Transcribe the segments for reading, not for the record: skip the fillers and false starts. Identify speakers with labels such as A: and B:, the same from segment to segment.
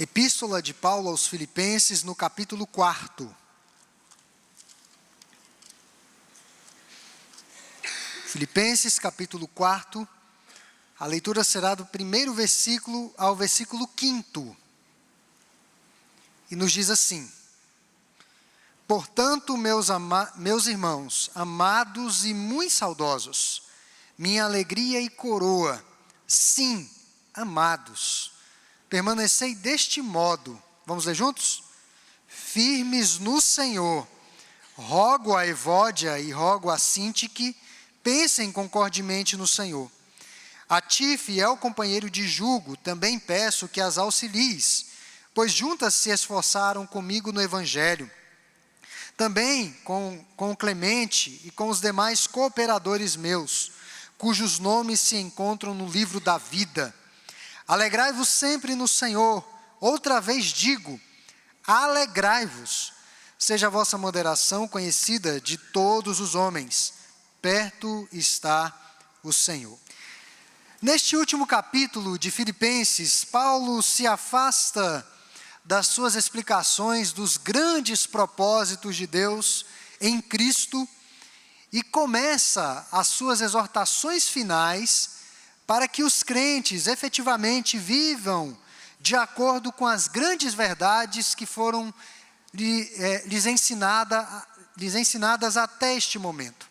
A: Epístola de Paulo aos Filipenses, no capítulo 4. Filipenses, capítulo 4. A leitura será do primeiro versículo ao versículo 5º. E nos diz assim: Portanto, meus irmãos, amados e muito saudosos, minha alegria e coroa, sim, amados, permanecei deste modo. Vamos ler juntos? Firmes no Senhor. Rogo a Evódia e rogo a Sintique, pensem concordemente no Senhor. A ti, fiel companheiro de jugo, também peço que as auxilies, pois juntas se esforçaram comigo no Evangelho. Também com o Clemente e com os demais cooperadores meus, cujos nomes se encontram no livro da vida. Alegrai-vos sempre no Senhor. Outra vez digo, alegrai-vos. Seja a vossa moderação conhecida de todos os homens. Perto está o Senhor. Neste último capítulo de Filipenses, Paulo se afasta das suas explicações dos grandes propósitos de Deus em Cristo e começa as suas exortações finais para que os crentes efetivamente vivam de acordo com as grandes verdades que foram lhes ensinadas até este momento.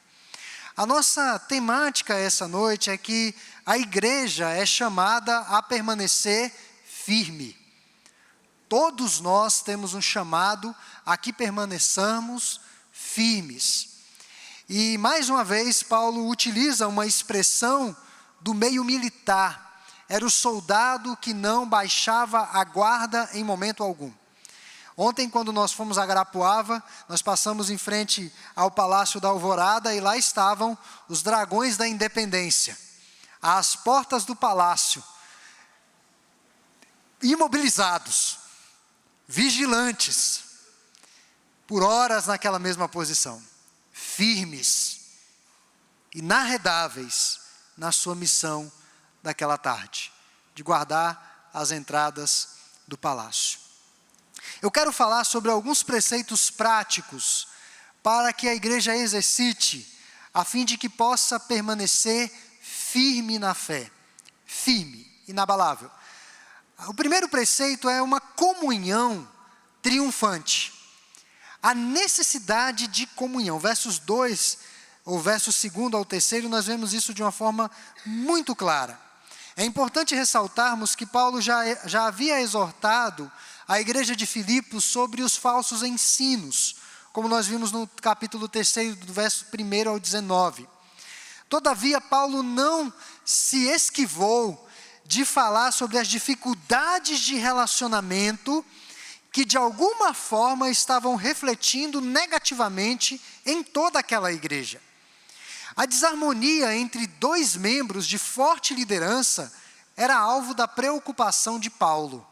A: A nossa temática essa noite é que a igreja é chamada a permanecer firme. Todos nós temos um chamado a que permaneçamos firmes. E mais uma vez Paulo utiliza uma expressão do meio militar. Era o soldado que não baixava a guarda em momento algum. Ontem, quando nós fomos a Guarapuava, nós passamos em frente ao Palácio da Alvorada e lá estavam os dragões da Independência, às portas do palácio, imobilizados, vigilantes, por horas naquela mesma posição, firmes, inarredáveis na sua missão daquela tarde, de guardar as entradas do palácio. Eu quero falar sobre alguns preceitos práticos para que a igreja exercite, a fim de que possa permanecer firme na fé, firme, inabalável. O primeiro preceito é uma comunhão triunfante. A necessidade de comunhão. Versos 2, ou versos 2 ao 3, nós vemos isso de uma forma muito clara. É importante ressaltarmos que Paulo já havia exortado a igreja de Filipos sobre os falsos ensinos, como nós vimos no capítulo 3, do verso 1 ao 19. Todavia, Paulo não se esquivou de falar sobre as dificuldades de relacionamento que de alguma forma estavam refletindo negativamente em toda aquela igreja. A desarmonia entre dois membros de forte liderança era alvo da preocupação de Paulo.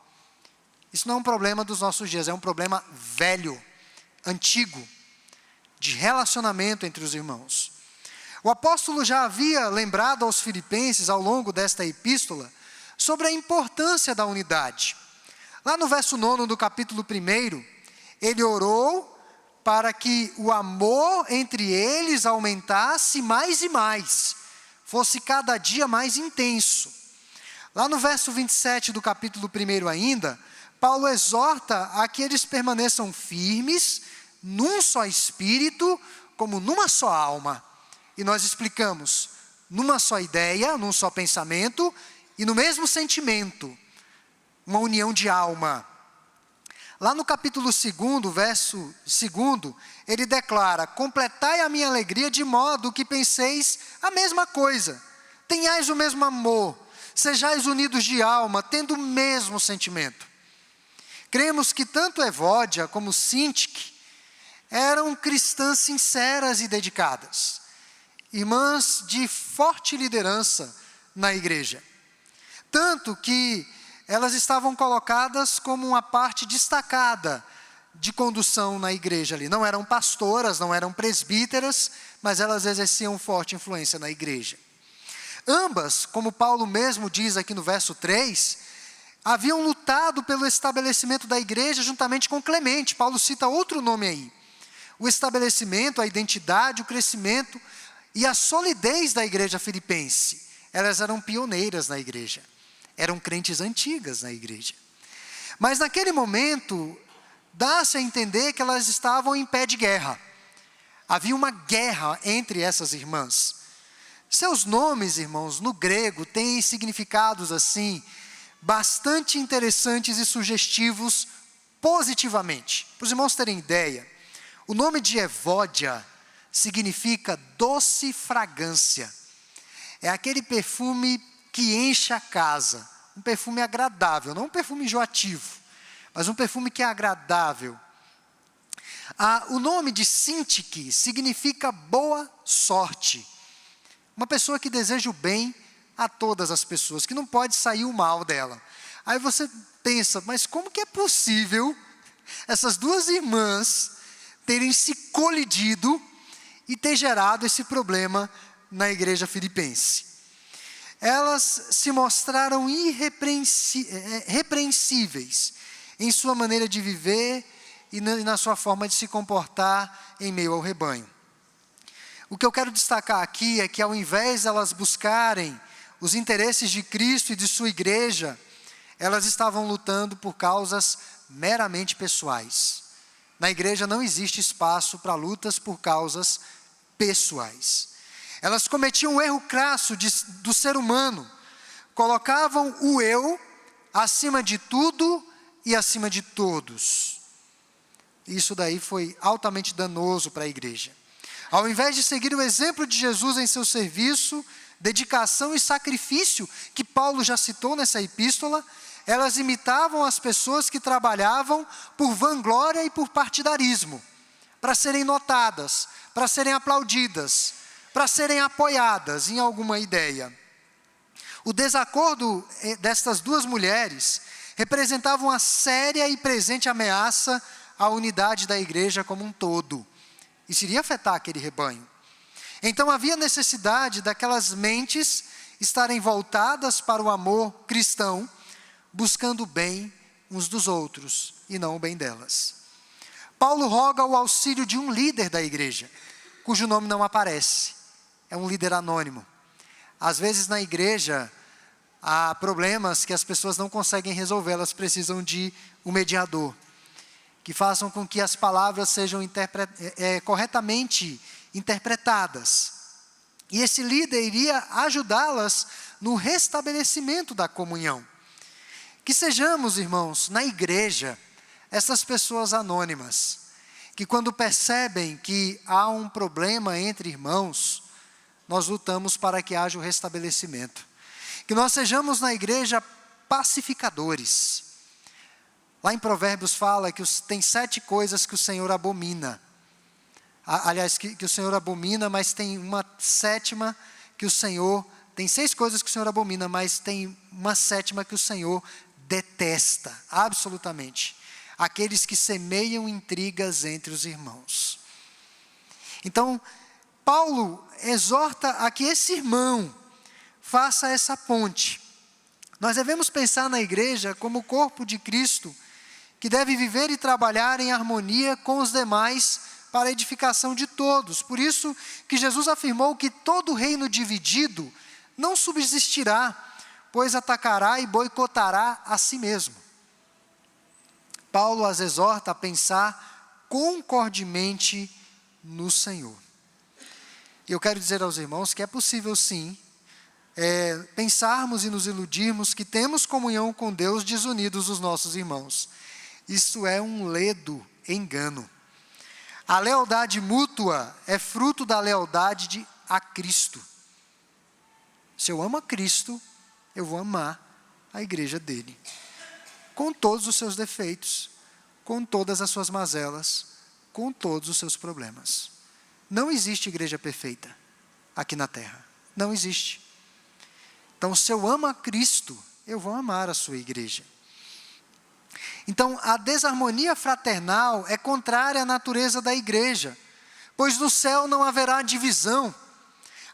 A: Isso não é um problema dos nossos dias, é um problema velho, antigo, de relacionamento entre os irmãos. O apóstolo já havia lembrado aos filipenses, ao longo desta epístola, sobre a importância da unidade. Lá no verso 9 do capítulo 1, ele orou para que o amor entre eles aumentasse mais e mais, fosse cada dia mais intenso. Lá no verso 27 do capítulo 1 ainda, Paulo exorta a que eles permaneçam firmes, num só espírito, como numa só alma. E nós explicamos, numa só ideia, num só pensamento e no mesmo sentimento, uma união de alma. Lá no capítulo 2, verso 2, ele declara: completai a minha alegria de modo que penseis a mesma coisa, tenhais o mesmo amor, sejais unidos de alma, tendo o mesmo sentimento. Cremos que tanto Evódia como Sintique eram cristãs sinceras e dedicadas, irmãs de forte liderança na igreja. Tanto que elas estavam colocadas como uma parte destacada de condução na igreja ali. Não eram pastoras, não eram presbíteras, mas elas exerciam forte influência na igreja. Ambas, como Paulo mesmo diz aqui no verso 3, haviam lutado pelo estabelecimento da igreja juntamente com Clemente. Paulo cita outro nome aí. O estabelecimento, a identidade, o crescimento e a solidez da igreja filipense. Elas eram pioneiras na igreja. Eram crentes antigas na igreja. Mas naquele momento, dá-se a entender que elas estavam em pé de guerra. Havia uma guerra entre essas irmãs. Seus nomes, irmãos, no grego, têm significados assim, bastante interessantes e sugestivos positivamente. Para os irmãos terem ideia, o nome de Evódia significa doce fragrância. É aquele perfume que enche a casa, um perfume agradável, não um perfume enjoativo, mas um perfume que é agradável. O nome de Sintique significa boa sorte. Uma pessoa que deseja o bem a todas as pessoas, que não pode sair o mal dela. Aí você pensa, mas como que é possível essas duas irmãs terem se colidido e ter gerado esse problema na igreja filipense? Elas se mostraram irrepreensíveis em sua maneira de viver e na sua forma de se comportar em meio ao rebanho. O que eu quero destacar aqui é que ao invés de elas buscarem os interesses de Cristo e de sua igreja, elas estavam lutando por causas meramente pessoais. Na igreja não existe espaço para lutas por causas pessoais. Elas cometiam um erro crasso do ser humano. Colocavam o eu acima de tudo e acima de todos. Isso daí foi altamente danoso para a igreja. Ao invés de seguir o exemplo de Jesus em seu serviço, dedicação e sacrifício, que Paulo já citou nessa epístola, elas imitavam as pessoas que trabalhavam por vanglória e por partidarismo, para serem notadas, para serem aplaudidas, para serem apoiadas em alguma ideia. O desacordo destas duas mulheres representava uma séria e presente ameaça à unidade da igreja como um todo. Isso iria afetar aquele rebanho. Então havia necessidade daquelas mentes estarem voltadas para o amor cristão, buscando o bem uns dos outros e não o bem delas. Paulo roga o auxílio de um líder da igreja, cujo nome não aparece. É um líder anônimo. Às vezes na igreja há problemas que as pessoas não conseguem resolver, elas precisam de um mediador, que façam com que as palavras sejam corretamente interpretadas. E esse líder iria ajudá-las no restabelecimento da comunhão. Que sejamos, irmãos, na igreja, essas pessoas anônimas, que quando percebem que há um problema entre irmãos, nós lutamos para que haja o restabelecimento. Que nós sejamos na igreja pacificadores. Lá em Provérbios fala que tem 7 coisas que o Senhor abomina. Aliás, que o Senhor abomina, mas tem uma 7ª que o Senhor... Tem 6 coisas que o Senhor abomina, mas tem uma 7ª que o Senhor detesta, absolutamente. Aqueles que semeiam intrigas entre os irmãos. Então, Paulo exorta a que esse irmão faça essa ponte. Nós devemos pensar na igreja como o corpo de Cristo, que deve viver e trabalhar em harmonia com os demais para a edificação de todos. Por isso que Jesus afirmou que todo reino dividido não subsistirá, pois atacará e boicotará a si mesmo. Paulo as exorta a pensar concordemente no Senhor. E eu quero dizer aos irmãos que é possível sim, pensarmos e nos iludirmos que temos comunhão com Deus desunidos os nossos irmãos. Isso é um ledo engano. A lealdade mútua é fruto da lealdade a Cristo. Se eu amo a Cristo, eu vou amar a igreja dele. Com todos os seus defeitos, com todas as suas mazelas, com todos os seus problemas. Não existe igreja perfeita aqui na terra. Não existe. Então, se eu amo a Cristo, eu vou amar a sua igreja. Então, a desarmonia fraternal é contrária à natureza da igreja, pois no céu não haverá divisão.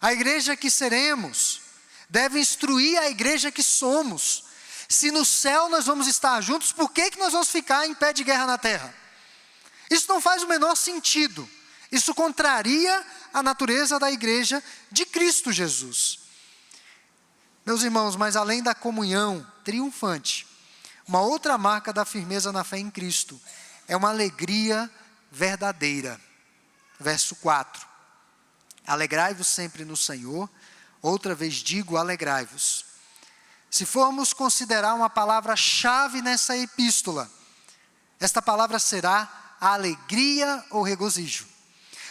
A: A igreja que seremos deve instruir a igreja que somos. Se no céu nós vamos estar juntos, por que nós vamos ficar em pé de guerra na terra? Isso não faz o menor sentido. Isso contraria a natureza da igreja de Cristo Jesus. Meus irmãos, mas além da comunhão triunfante, uma outra marca da firmeza na fé em Cristo é uma alegria verdadeira. Verso 4. Alegrai-vos sempre no Senhor. Outra vez digo, alegrai-vos. Se formos considerar uma palavra-chave nessa epístola, esta palavra será alegria ou regozijo.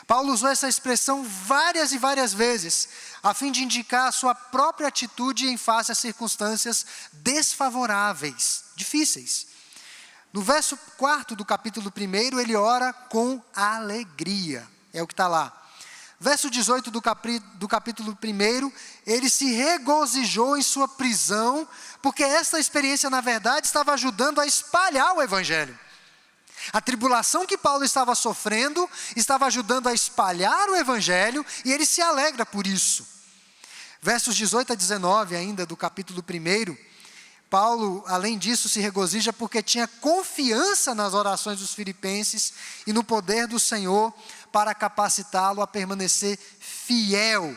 A: Paulo usou essa expressão várias e várias vezes, a fim de indicar a sua própria atitude em face a circunstâncias desfavoráveis, difíceis. No verso 4 do capítulo 1, ele ora com alegria, é o que está lá. Verso 18 do capítulo 1, ele se regozijou em sua prisão, porque esta experiência, na verdade, estava ajudando a espalhar o evangelho. A tribulação que Paulo estava sofrendo, estava ajudando a espalhar o evangelho, e ele se alegra por isso. Versos 18 a 19 ainda do capítulo 1, Paulo, além disso, se regozija porque tinha confiança nas orações dos filipenses e no poder do Senhor para capacitá-lo a permanecer fiel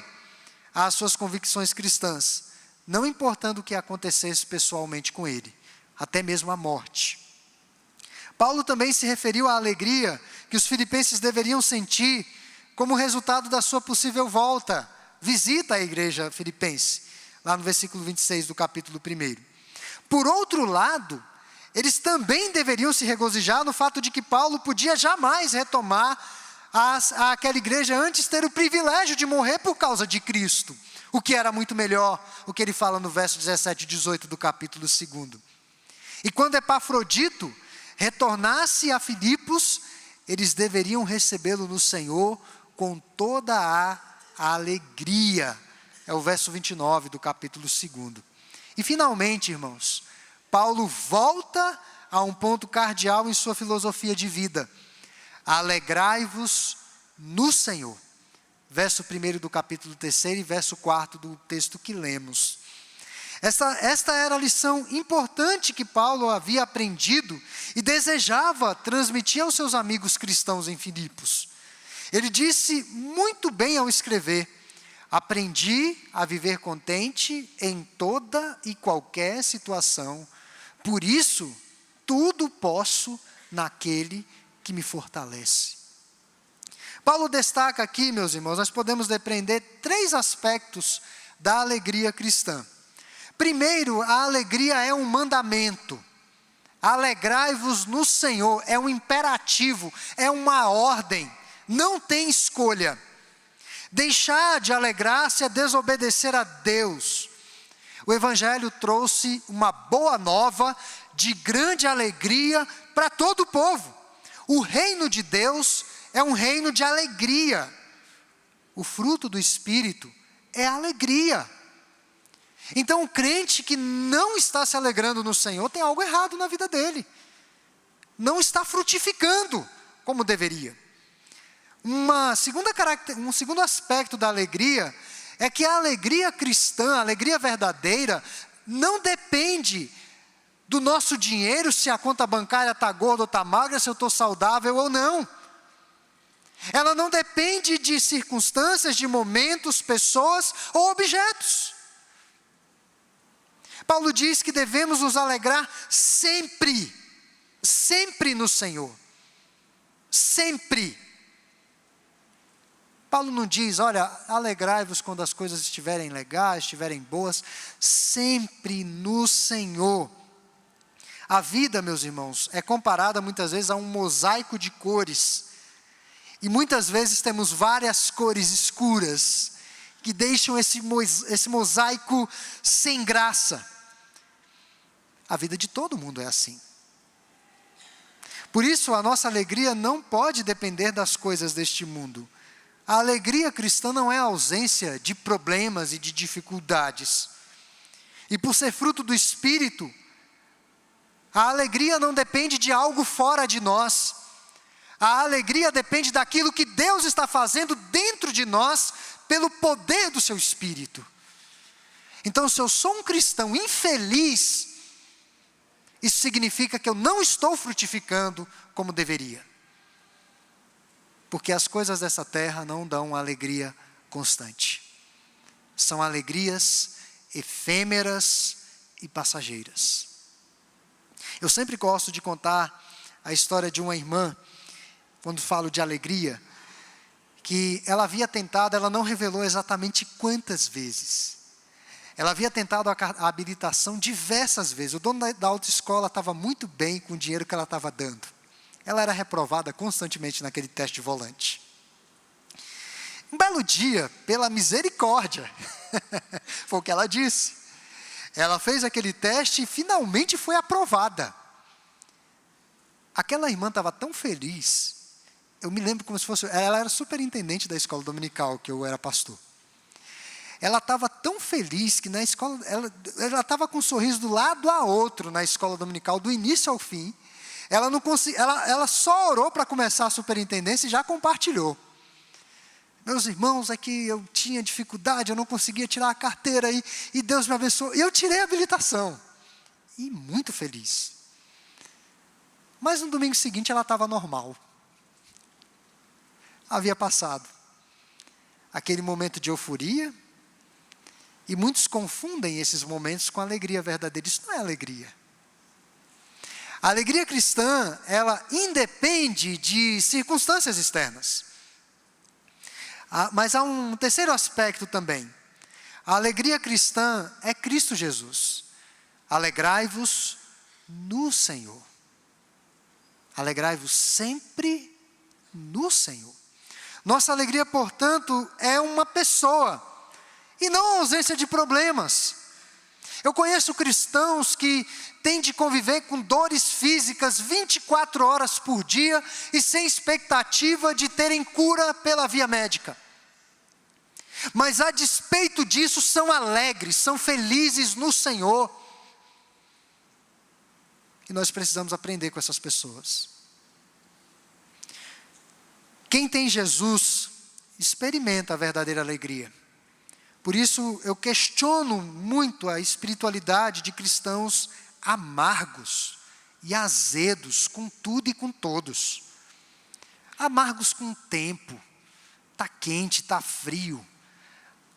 A: às suas convicções cristãs, não importando o que acontecesse pessoalmente com ele, até mesmo a morte. Paulo também se referiu à alegria que os filipenses deveriam sentir como resultado da sua possível volta, visita à igreja filipense, lá no versículo 26 do capítulo 1. Por outro lado, eles também deveriam se regozijar no fato de que Paulo podia jamais retomar aquela igreja antes ter o privilégio de morrer por causa de Cristo, o que era muito melhor, o que ele fala no verso 17 e 18 do capítulo 2. E quando Epafrodito retornasse a Filipos, eles deveriam recebê-lo no Senhor com toda a alegria. É o verso 29 do capítulo 2. E finalmente, irmãos, Paulo volta a um ponto cardeal em sua filosofia de vida. Alegrai-vos no Senhor. Verso 1 do capítulo 3 e verso 4 do texto que lemos. Esta era a lição importante que Paulo havia aprendido e desejava transmitir aos seus amigos cristãos em Filipos. Ele disse muito bem ao escrever: aprendi a viver contente em toda e qualquer situação, por isso tudo posso naquele que me fortalece. Paulo destaca aqui, meus irmãos, nós podemos depreender 3 aspectos da alegria cristã. Primeiro, a alegria é um mandamento. Alegrai-vos no Senhor, é um imperativo, é uma ordem, não tem escolha. Deixar de alegrar-se é desobedecer a Deus. O Evangelho trouxe uma boa nova de grande alegria para todo o povo. O reino de Deus é um reino de alegria. O fruto do Espírito é alegria. Então o crente que não está se alegrando no Senhor tem algo errado na vida dele. Não está frutificando como deveria. Um segundo aspecto da alegria é que a alegria cristã, a alegria verdadeira, não depende do nosso dinheiro, se a conta bancária está gorda ou está magra, se eu estou saudável ou não. Ela não depende de circunstâncias, de momentos, pessoas ou objetos. Paulo diz que devemos nos alegrar sempre, sempre no Senhor. Sempre. Paulo não diz, olha, alegrai-vos quando as coisas estiverem legais, estiverem boas, sempre no Senhor. A vida, meus irmãos, é comparada muitas vezes a um mosaico de cores. E muitas vezes temos várias cores escuras, que deixam esse mosaico sem graça. A vida de todo mundo é assim. Por isso, a nossa alegria não pode depender das coisas deste mundo. A alegria cristã não é a ausência de problemas e de dificuldades. E por ser fruto do Espírito, a alegria não depende de algo fora de nós. A alegria depende daquilo que Deus está fazendo dentro de nós, pelo poder do seu Espírito. Então, se eu sou um cristão infeliz, isso significa que eu não estou frutificando como deveria. Porque as coisas dessa terra não dão uma alegria constante. São alegrias efêmeras e passageiras. Eu sempre gosto de contar a história de uma irmã, quando falo de alegria, que ela havia tentado, ela não revelou exatamente quantas vezes. Ela havia tentado a habilitação diversas vezes. O dono da autoescola estava muito bem com o dinheiro que ela estava dando. Ela era reprovada constantemente naquele teste de volante. Um belo dia, pela misericórdia, foi o que ela disse. Ela fez aquele teste e finalmente foi aprovada. Aquela irmã estava tão feliz. Eu me lembro como se fosse... Ela era superintendente da escola dominical, que eu era pastor. Ela estava tão feliz que na escola... Ela estava com um sorriso do lado a outro na escola dominical, do início ao fim. Ela não conseguia, ela só orou para começar a superintendência e já compartilhou. Meus irmãos, é que eu tinha dificuldade, eu não conseguia tirar a carteira e Deus me abençoou. E eu tirei a habilitação. E muito feliz. Mas no domingo seguinte ela estava normal. Havia passado aquele momento de euforia. E muitos confundem esses momentos com alegria verdadeira. Isso não é alegria. A alegria cristã, ela independe de circunstâncias externas. Mas há um terceiro aspecto também. A alegria cristã é Cristo Jesus. Alegrai-vos no Senhor. Alegrai-vos sempre no Senhor. Nossa alegria, portanto, é uma pessoa, e não a ausência de problemas. Eu conheço cristãos que têm de conviver com dores físicas 24 horas por dia e sem expectativa de terem cura pela via médica. Mas a despeito disso são alegres, são felizes no Senhor. E nós precisamos aprender com essas pessoas. Quem tem Jesus experimenta a verdadeira alegria. Por isso eu questiono muito a espiritualidade de cristãos amargos e azedos com tudo e com todos. Amargos com o tempo, está quente, está frio,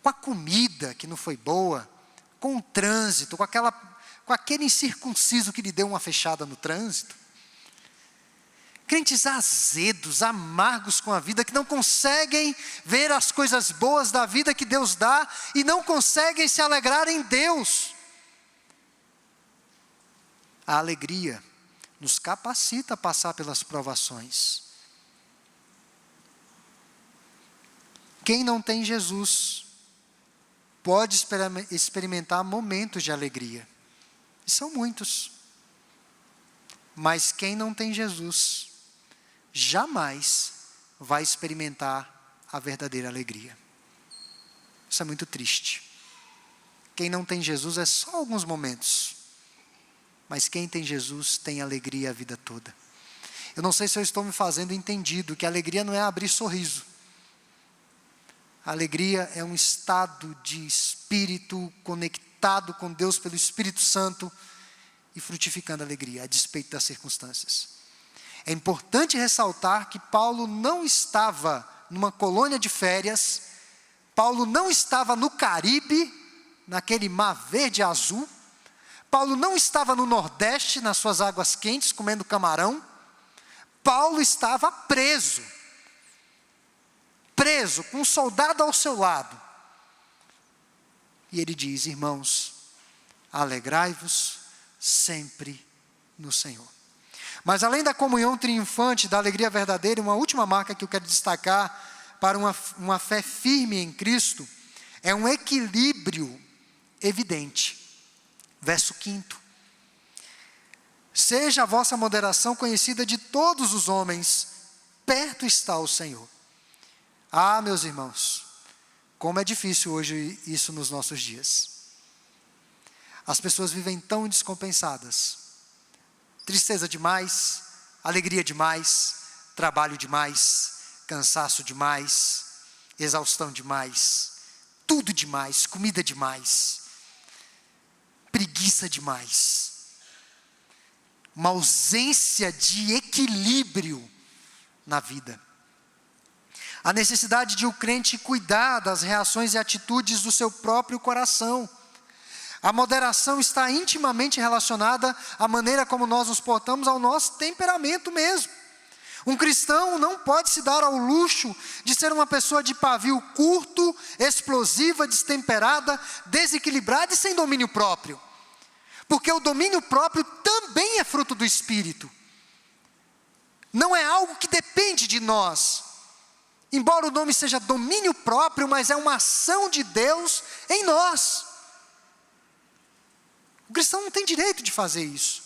A: com a comida que não foi boa, com o trânsito, com aquele incircunciso que lhe deu uma fechada no trânsito. Crentes azedos, amargos com a vida, que não conseguem ver as coisas boas da vida que Deus dá e não conseguem se alegrar em Deus. A alegria nos capacita a passar pelas provações. Quem não tem Jesus pode experimentar momentos de alegria. E são muitos. Mas quem não tem Jesus jamais vai experimentar a verdadeira alegria. Isso é muito triste. Quem não tem Jesus é só alguns momentos. Mas quem tem Jesus tem alegria a vida toda. Eu não sei se eu estou me fazendo entendido, que a alegria não é abrir sorriso. A alegria é um estado de espírito conectado com Deus pelo Espírito Santo e frutificando a alegria, a despeito das circunstâncias. É importante ressaltar que Paulo não estava numa colônia de férias, Paulo não estava no Caribe, naquele mar verde e azul, Paulo não estava no Nordeste, nas suas águas quentes, comendo camarão. Paulo estava preso, com um soldado ao seu lado. E ele diz: irmãos, alegrai-vos sempre no Senhor. Mas além da comunhão triunfante, da alegria verdadeira, uma última marca que eu quero destacar para uma fé firme em Cristo, é um equilíbrio evidente. Verso 5. Seja a vossa moderação conhecida de todos os homens, perto está o Senhor. Ah, meus irmãos, como é difícil hoje isso nos nossos dias. As pessoas vivem tão descompensadas. Tristeza demais, alegria demais, trabalho demais, cansaço demais, exaustão demais, tudo demais, comida demais, preguiça demais. uma ausência de equilíbrio na vida. A necessidade de o crente cuidar das reações e atitudes do seu próprio coração. A moderação está intimamente relacionada à maneira como nós nos portamos, ao nosso temperamento mesmo. Um cristão não pode se dar ao luxo de ser uma pessoa de pavio curto, explosiva, destemperada, desequilibrada e sem domínio próprio. Porque o domínio próprio também é fruto do Espírito. Não é algo que depende de nós. Embora o nome seja domínio próprio, mas é uma ação de Deus em nós. O cristão não tem direito de fazer isso.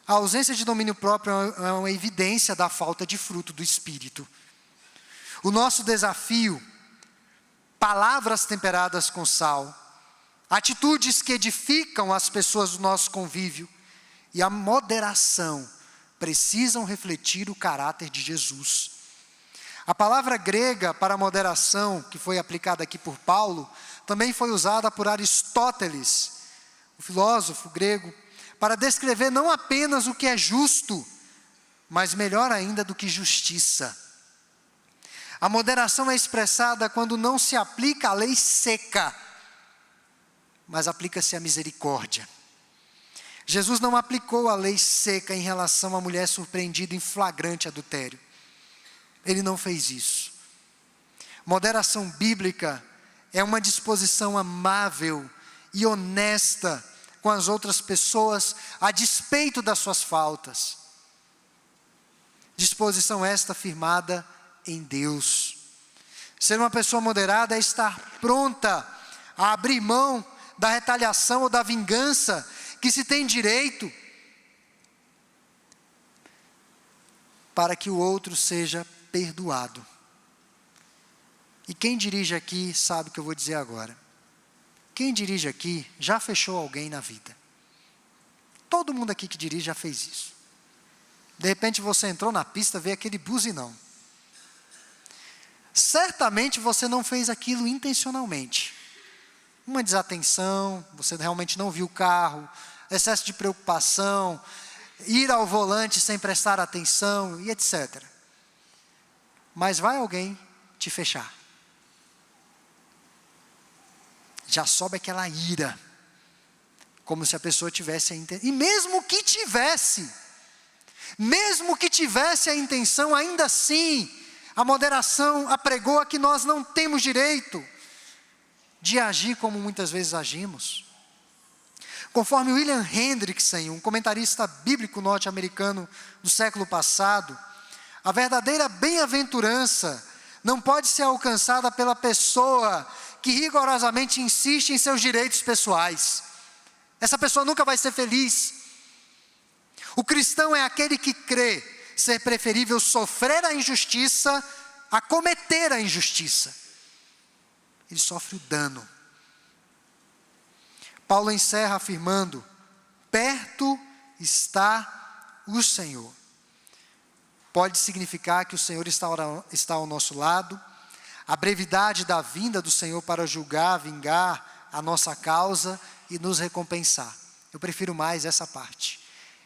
A: A ausência de domínio próprio é uma evidência da falta de fruto do Espírito. O nosso desafio, palavras temperadas com sal, atitudes que edificam as pessoas do nosso convívio e a moderação precisam refletir o caráter de Jesus. A palavra grega para moderação, que foi aplicada aqui por Paulo, também foi usada por Aristóteles, o filósofo grego, para descrever não apenas o que é justo, mas melhor ainda do que justiça. A moderação é expressada quando não se aplica a lei seca, mas aplica-se a misericórdia. Jesus não aplicou a lei seca em relação à mulher surpreendida em flagrante adultério. Ele não fez isso. Moderação bíblica é uma disposição amável e honesta com as outras pessoas, a despeito das suas faltas. Disposição esta firmada em Deus. Ser uma pessoa moderada é estar pronta a abrir mão da retaliação ou da vingança que se tem direito, para que o outro seja perdoado. E quem dirige aqui sabe o que eu vou dizer agora. Quem dirige aqui já fechou alguém na vida. Todo mundo aqui que dirige já fez isso. De repente você entrou na pista, veio aquele buzinão. Certamente você não fez aquilo intencionalmente. Uma desatenção, você realmente não viu o carro, excesso de preocupação, ir ao volante sem prestar atenção e etc. Mas vai alguém te fechar. Já sobe aquela ira, como se a pessoa tivesse a intenção. E mesmo que tivesse a intenção, ainda assim, a moderação apregoa que nós não temos direito de agir como muitas vezes agimos. Conforme William Hendrickson, um comentarista bíblico norte-americano do século passado, a verdadeira bem-aventurança não pode ser alcançada pela pessoa que rigorosamente insiste em seus direitos pessoais. Essa pessoa nunca vai ser feliz. O cristão é aquele que crê ser preferível sofrer a injustiça a cometer a injustiça. Ele sofre o dano. Paulo encerra afirmando: perto está o Senhor. Pode significar que o Senhor está ao nosso lado. A brevidade da vinda do Senhor para julgar, vingar a nossa causa e nos recompensar. Eu prefiro mais essa parte.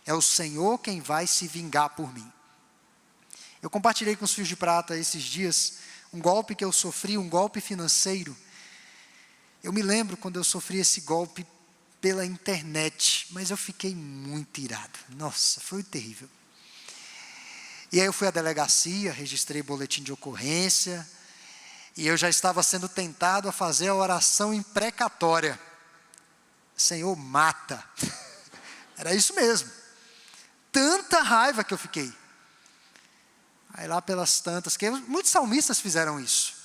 A: É o Senhor quem vai se vingar por mim. Eu compartilhei com os Fios de Prata esses dias um golpe que eu sofri, um golpe financeiro. Eu me lembro quando eu sofri esse golpe pela internet, mas eu fiquei muito irado. Nossa, foi terrível. E aí eu fui à delegacia, registrei boletim de ocorrência, e eu já estava sendo tentado a fazer a oração imprecatória. Senhor, mata. Era isso mesmo. Tanta raiva que eu fiquei. Aí lá pelas tantas, que muitos salmistas fizeram isso.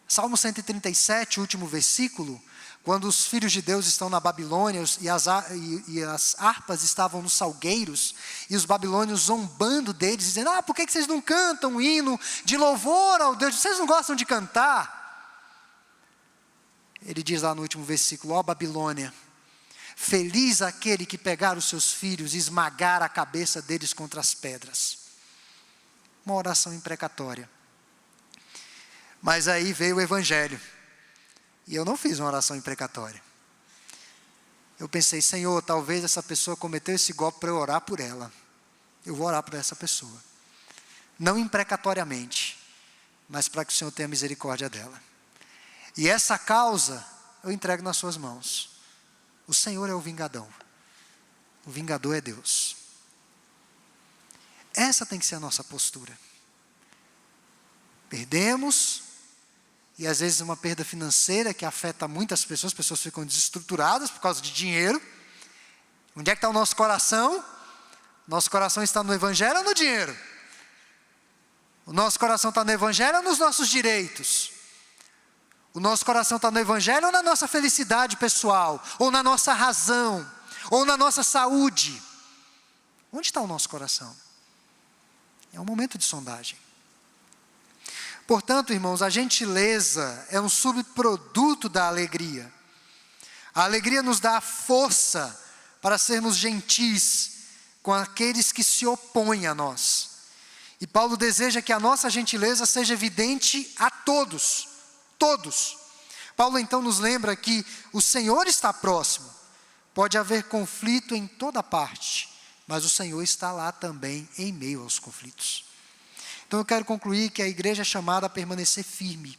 A: Salmo 137, último versículo, quando os filhos de Deus estão na Babilônia e as harpas estavam nos salgueiros, e os babilônios zombando deles, dizendo: por que vocês não cantam um hino de louvor ao Deus? Vocês não gostam de cantar? Ele diz lá no último versículo: ó Babilônia, feliz aquele que pegar os seus filhos e esmagar a cabeça deles contra as pedras. Uma oração imprecatória. Mas aí veio o Evangelho. E eu não fiz uma oração imprecatória. eu pensei, Senhor, talvez essa pessoa cometeu esse golpe para eu orar por ela. Eu vou orar por essa pessoa. Não imprecatoriamente, mas para que o Senhor tenha misericórdia dela. E essa causa eu entrego nas suas mãos. O Senhor é o vingador. O vingador é Deus. Essa tem que ser a nossa postura. Perdemos, e às vezes uma perda financeira que afeta muitas pessoas, pessoas ficam desestruturadas por causa de dinheiro. Onde é que está o nosso coração? Nosso coração está no Evangelho ou no dinheiro? O nosso coração está no Evangelho ou nos nossos direitos? O nosso coração está no Evangelho ou na nossa felicidade pessoal? Ou na nossa razão? Ou na nossa saúde? Onde está o nosso coração? É um momento de sondagem. Portanto, irmãos, a gentileza é um subproduto da alegria. A alegria nos dá a força para sermos gentis com aqueles que se opõem a nós. E Paulo deseja que a nossa gentileza seja evidente a todos. Todos. Paulo então nos lembra que o Senhor está próximo. Pode haver conflito em toda parte, mas o Senhor está lá também em meio aos conflitos. Então eu quero concluir que a igreja é chamada a permanecer firme.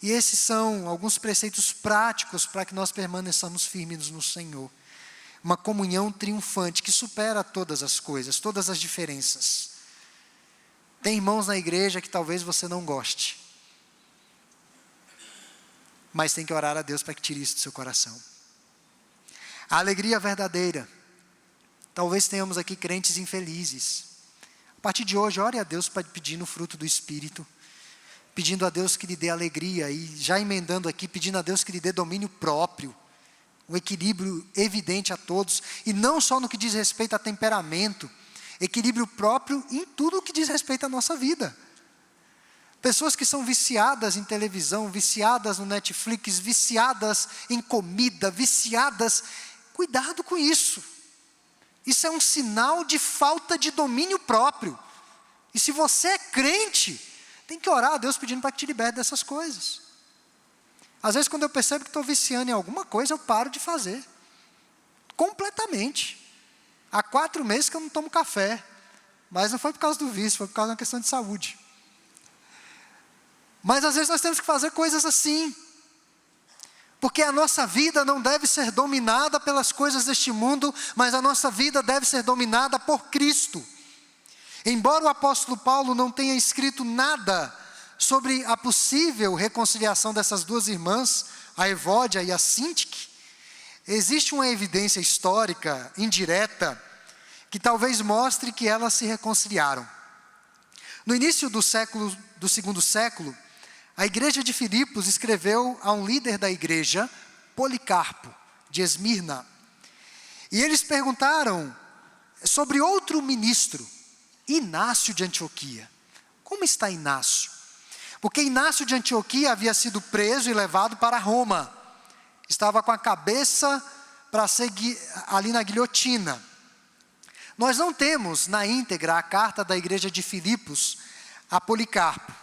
A: E esses são alguns preceitos práticos para que nós permaneçamos firmes no Senhor. Uma comunhão triunfante que supera todas as coisas, todas as diferenças. Tem irmãos na igreja que talvez você não goste. Mas tem que orar a Deus para que tire isso do seu coração. A alegria verdadeira. Talvez tenhamos aqui crentes infelizes. A partir de hoje, ore a Deus para pedir no fruto do Espírito. Pedindo a Deus que lhe dê alegria. E já emendando aqui, pedindo a Deus que lhe dê domínio próprio. Um equilíbrio evidente a todos. E não só no que diz respeito a temperamento. Equilíbrio próprio em tudo o que diz respeito à nossa vida. Pessoas que são viciadas em televisão, viciadas no Netflix, viciadas em comida, viciadas. Cuidado com isso. Isso é um sinal de falta de domínio próprio. E se você é crente, tem que orar a Deus pedindo para que te liberte dessas coisas. Às vezes quando eu percebo que estou viciando em alguma coisa, eu paro de fazer. Completamente. Há 4 meses que eu não tomo café. Mas não foi por causa do vício, foi por causa de uma questão de saúde. Mas às vezes nós temos que fazer coisas assim. Porque a nossa vida não deve ser dominada pelas coisas deste mundo, mas a nossa vida deve ser dominada por Cristo. Embora o apóstolo Paulo não tenha escrito nada sobre a possível reconciliação dessas duas irmãs, a Evódia e a Sintique, existe uma evidência histórica, indireta, que talvez mostre que elas se reconciliaram. No início do segundo século, a igreja de Filipos escreveu a um líder da igreja, Policarpo, de Esmirna. E eles perguntaram sobre outro ministro, Inácio de Antioquia. Como está Inácio? Porque Inácio de Antioquia havia sido preso e levado para Roma. Estava com a cabeça para ser ali na guilhotina. Nós não temos na íntegra a carta da igreja de Filipos a Policarpo.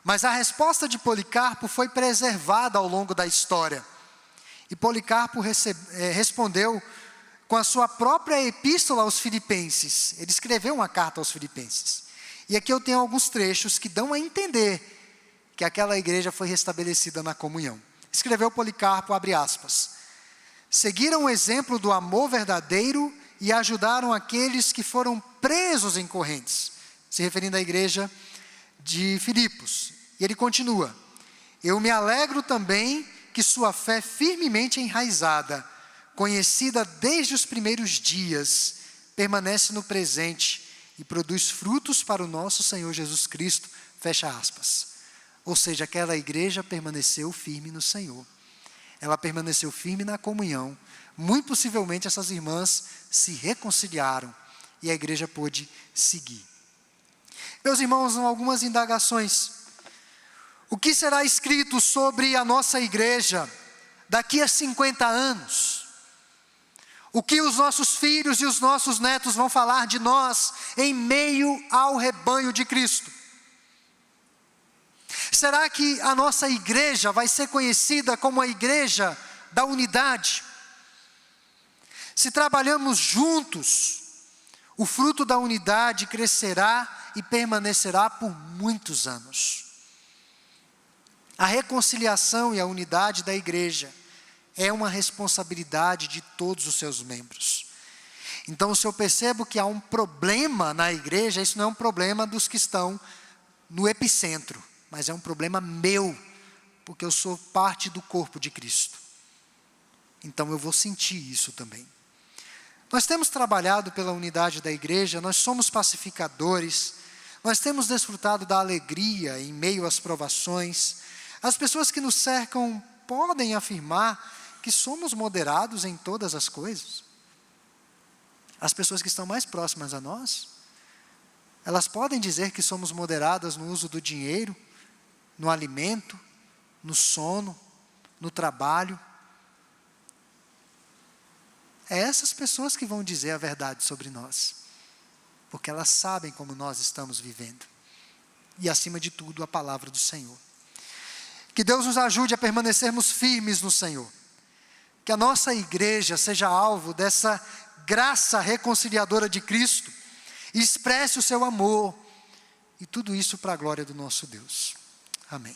A: Mas a resposta de Policarpo foi preservada ao longo da história. E Policarpo respondeu com a sua própria epístola aos Filipenses. Ele escreveu uma carta aos Filipenses. E aqui eu tenho alguns trechos que dão a entender que aquela igreja foi restabelecida na comunhão. Escreveu Policarpo, abre aspas. Seguiram o exemplo do amor verdadeiro e ajudaram aqueles que foram presos em correntes. Se referindo à igreja de Filipos. E ele continua. Eu me alegro também que sua fé firmemente enraizada, conhecida desde os primeiros dias, permanece no presente e produz frutos para o nosso Senhor Jesus Cristo. Fecha aspas. Ou seja, aquela igreja permaneceu firme no Senhor. Ela permaneceu firme na comunhão. Muito possivelmente essas irmãs se reconciliaram e a igreja pôde seguir. Meus irmãos, algumas indagações. O que será escrito sobre a nossa igreja daqui a 50 anos? O que os nossos filhos e os nossos netos vão falar de nós em meio ao rebanho de Cristo? Será que a nossa igreja vai ser conhecida como a igreja da unidade? Se trabalhamos juntos, o fruto da unidade crescerá e permanecerá por muitos anos. A reconciliação e a unidade da igreja é uma responsabilidade de todos os seus membros. Então, se eu percebo que há um problema na igreja, isso não é um problema dos que estão no epicentro, mas é um problema meu, porque eu sou parte do corpo de Cristo. Então eu vou sentir isso também. Nós temos trabalhado pela unidade da igreja, nós somos pacificadores, nós temos desfrutado da alegria em meio às provações. As pessoas que nos cercam podem afirmar que somos moderados em todas as coisas. As pessoas que estão mais próximas a nós, elas podem dizer que somos moderadas no uso do dinheiro, no alimento, no sono, no trabalho. É essas pessoas que vão dizer a verdade sobre nós, porque elas sabem como nós estamos vivendo. E acima de tudo, a palavra do Senhor. Que Deus nos ajude a permanecermos firmes no Senhor. Que a nossa igreja seja alvo dessa graça reconciliadora de Cristo, e expresse o seu amor, e tudo isso para a glória do nosso Deus. Amém.